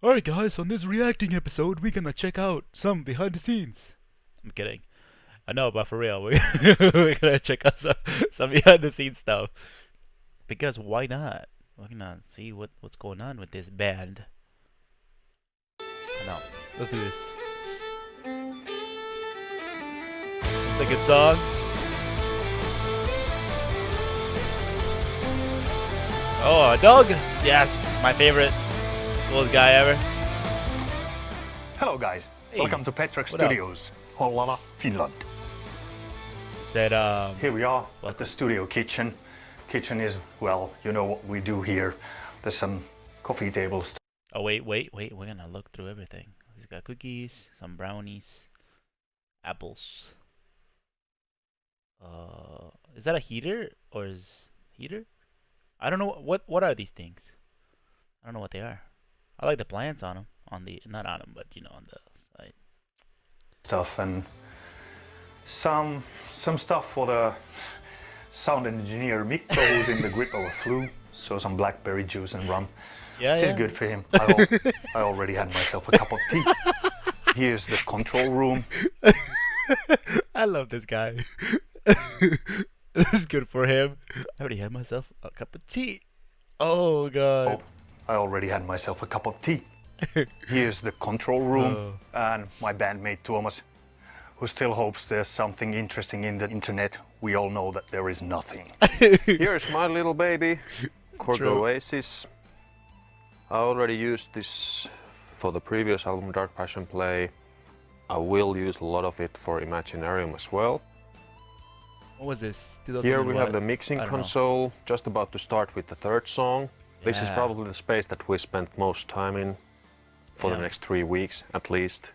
Alright guys, on this reacting episode, we're gonna check out some behind the scenes. I'm kidding. I know, but for real, we're gonna check out some behind the scenes stuff. Because why not? Why not see what's going on with this band? I know. Let's do this. It's a good song. Oh, a dog! Yes, my favorite. Coolest guy ever. Hello guys, Hey, welcome to Petrek what up? Studios, Hollala, Finland. Said, Here we are at welcome. the studio kitchen. Kitchen is, well, you know what we do here. There's some coffee tables. Oh, wait, we're gonna look through everything. He's got cookies, some brownies, apples. Is that a heater or is heater? I don't know what are these things. I don't know what they are. I like the plants on them, not on them, but you know, on the side. Stuff and some stuff for the sound engineer Mikko, who's in the grip of a flu. So some blackberry juice and rum. Yeah, Which is yeah. good for him. I already had myself a cup of tea. Here's the control room. I love this guy. This is good for him. I already had myself a cup of tea. Oh god. I already had myself a cup of tea. Here's the control room and my bandmate Thomas, who still hopes there's something interesting in the internet. We all know that there is nothing. Here's my little baby, Korg True. Oasis. I already used this for the previous album, Dark Passion Play. I will use a lot of it for Imaginarium as well. What was this? Here we have 2001? the mixing I don't know. console, just about to start with the third song. This is Yeah. probably the space that we spent most time in for the Yeah. next 3 weeks at least.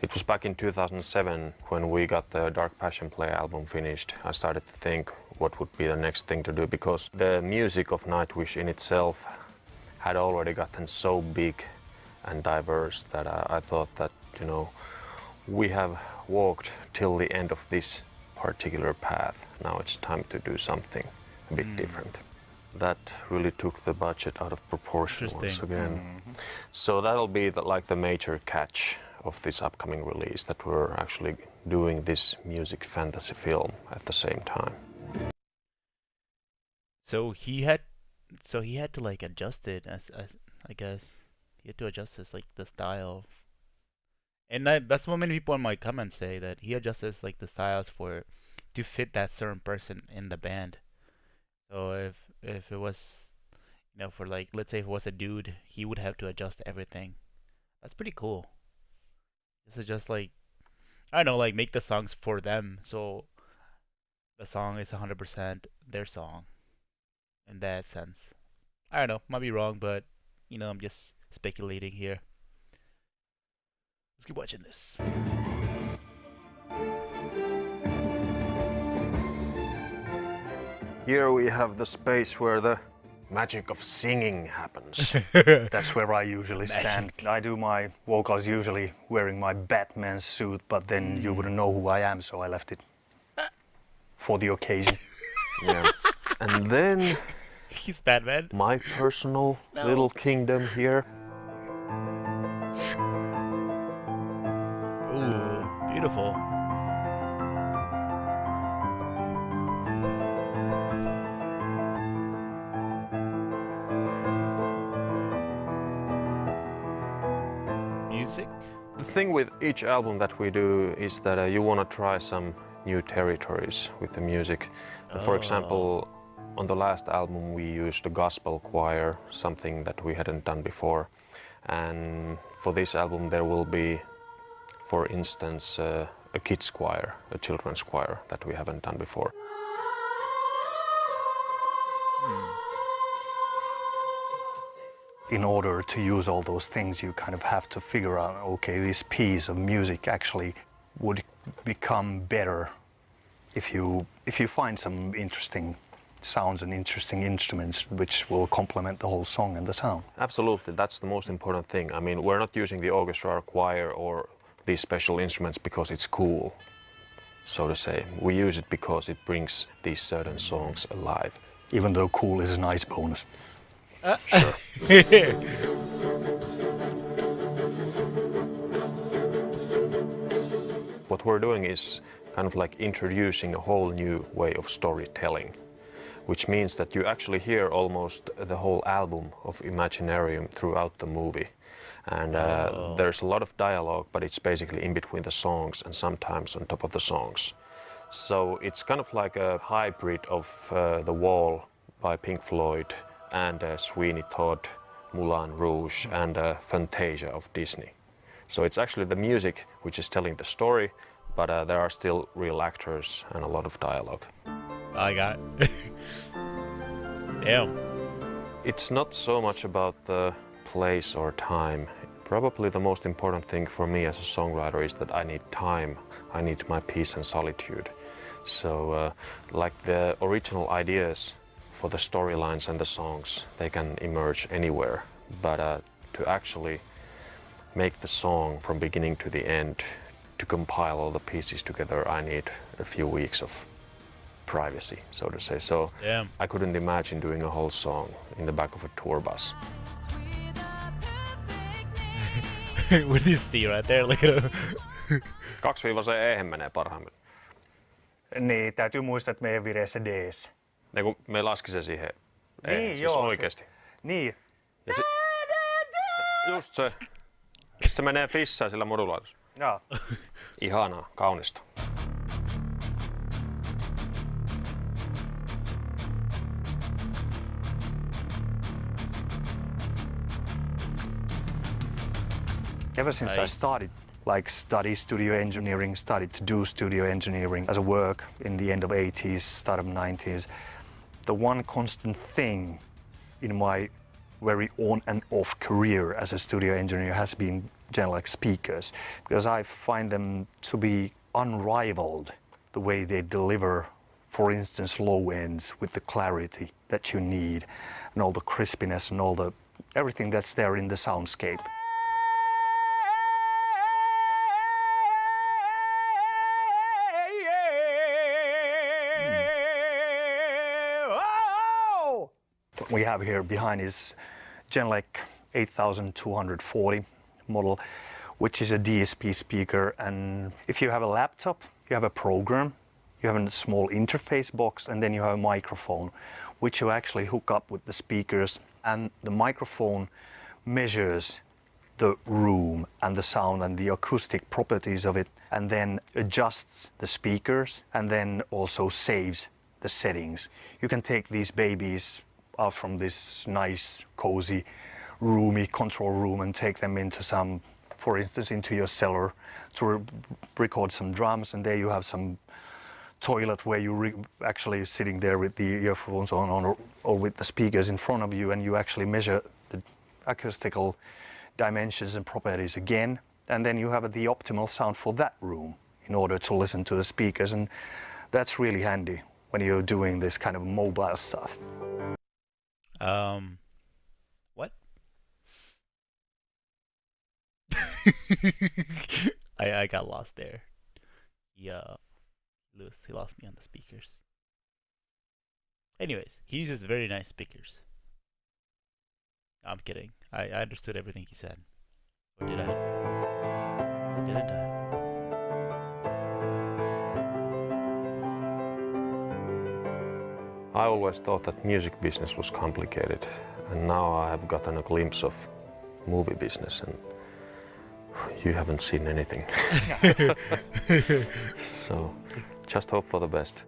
It was back in 2007 when we got the Dark Passion Play album finished. I started to think what would be the next thing to do, because the music of Nightwish in itself had already gotten so big and diverse that I thought that, you know, we have walked till the end of this particular path. Now it's time to do something a bit different. That really took the budget out of proportion once Interesting. again. So that'll be like the major catch of this upcoming release, that we're actually doing this music fantasy film at the same time. So he had to like adjust it as I guess he had to adjust his like the style, and that's what many people in my comments say, that he adjusts like the styles for to fit that certain person in the band. So if it was, you know, for like, let's say if it was a dude, he would have to adjust everything. That's pretty cool. This is just like, I don't know, like make the songs for them, so the song is 100% their song in that sense. I don't know, might be wrong, but you know, I'm just speculating here. Let's keep watching this. Here we have the space where the magic of singing happens. That's where I usually stand. Magic. I do my vocals usually wearing my Batman suit, but then you wouldn't know who I am, so I left it for the occasion. Yeah. And then He's Batman. my personal No. little kingdom here. Ooh, beautiful. Music? The thing with each album that we do is that you want to try some new territories with the music. For example, on the last album we used a gospel choir, something that we hadn't done before. And for this album there will be, for instance, a kids choir, a children's choir that we haven't done before. In order to use all those things, you kind of have to figure out, okay, this piece of music actually would become better if you find some interesting sounds and interesting instruments which will complement the whole song and the sound. Absolutely, that's the most important thing. I mean, we're not using the orchestra or choir or these special instruments because it's cool, so to say. We use it because it brings these certain songs alive. Even though cool is a nice bonus. Sure. What we're doing is kind of like introducing a whole new way of storytelling, which means that you actually hear almost the whole album of Imaginarium throughout the movie. And Oh. there's a lot of dialogue, but it's basically in between the songs and sometimes on top of the songs. So it's kind of like a hybrid of The Wall by Pink Floyd and Sweeney Todd, Moulin Rouge, and Fantasia of Disney. So it's actually the music which is telling the story, but there are still real actors and a lot of dialogue. I got. Damn. It's not so much about the place or time. Probably the most important thing for me as a songwriter is that I need time. I need my peace and solitude. So, like the original ideas for the storylines and the songs, they can emerge anywhere. But to actually make the song from beginning to the end, to compile all the pieces together, I need a few weeks of privacy, so to say. So Damn. I couldn't imagine doing a whole song in the back of a tour bus. With this T right there, look at him. 2-se E menee parhaimmillaan. Niin, täytyy muistaa, että meidän vireessä D:ssä. Ne kun me laski se siihen. Ei, Niin, siis joo, oikeesti. Niin. Ja just se. Ja sit se menee fissään sillä modulaatiossa. Joo. Ihanaa, kaunista. Ever since I Nice. started, study studio engineering, started to do studio engineering as a work in the end of 80s, start of 90s, the one constant thing in my very on and off career as a studio engineer has been Genelec speakers, because I find them to be unrivaled, the way they deliver, for instance, low ends with the clarity that you need and all the crispiness and everything that's there in the soundscape. What we have here behind is Genelec 8240 model, which is a DSP speaker. And if you have a laptop, you have a program, you have a small interface box, and then you have a microphone, which you actually hook up with the speakers. And the microphone measures the room and the sound and the acoustic properties of it, and then adjusts the speakers and then also saves the settings. You can take these babies out from this nice, cozy, roomy control room and take them into some, for instance, into your cellar to record some drums, and there you have some toilet where you actually sitting there with the earphones on or with the speakers in front of you, and you actually measure the acoustical dimensions and properties again, and then you have the optimal sound for that room in order to listen to the speakers. And that's really handy when you're doing this kind of mobile stuff. What? I got lost there. Yeah, Lewis, he lost me on the speakers. Anyways, he uses very nice speakers. I'm kidding. I understood everything he said. Or did I? Or didn't I? I always thought that music business was complicated, and now I have gotten a glimpse of movie business, and you haven't seen anything. So just hope for the best.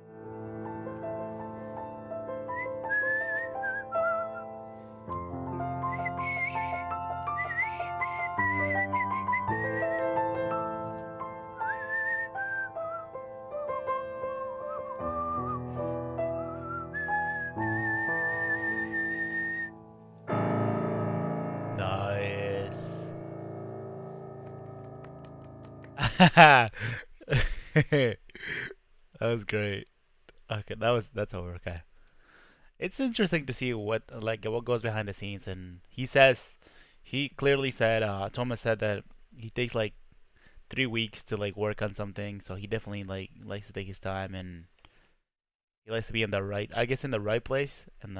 Nice. That was great. Okay, that's over. Okay. It's interesting to see what goes behind the scenes, and he clearly said Thomas said that he takes like 3 weeks to like work on something, so he definitely like likes to take his time, and he likes to be in the right, I guess, in the right place and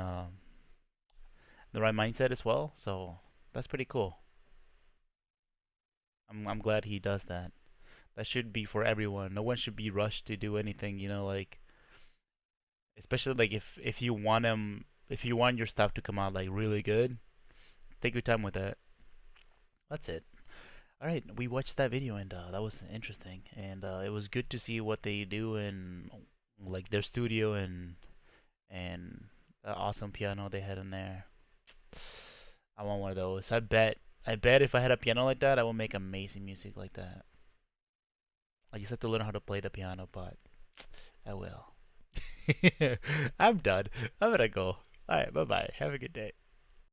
the right mindset as well. So that's pretty cool. I'm glad he does that. That should be for everyone. No one should be rushed to do anything, like especially like if you want if you want your stuff to come out like really good, take your time with that. That's it. All right, we watched that video and that was interesting, and it was good to see what they do in like their studio and the awesome piano they had in there. I want one of those. I bet if I had a piano like that, I would make amazing music like that. I just have to learn how to play the piano, but I will. I'm done. I'm gonna go. All right, bye bye. Have a good day.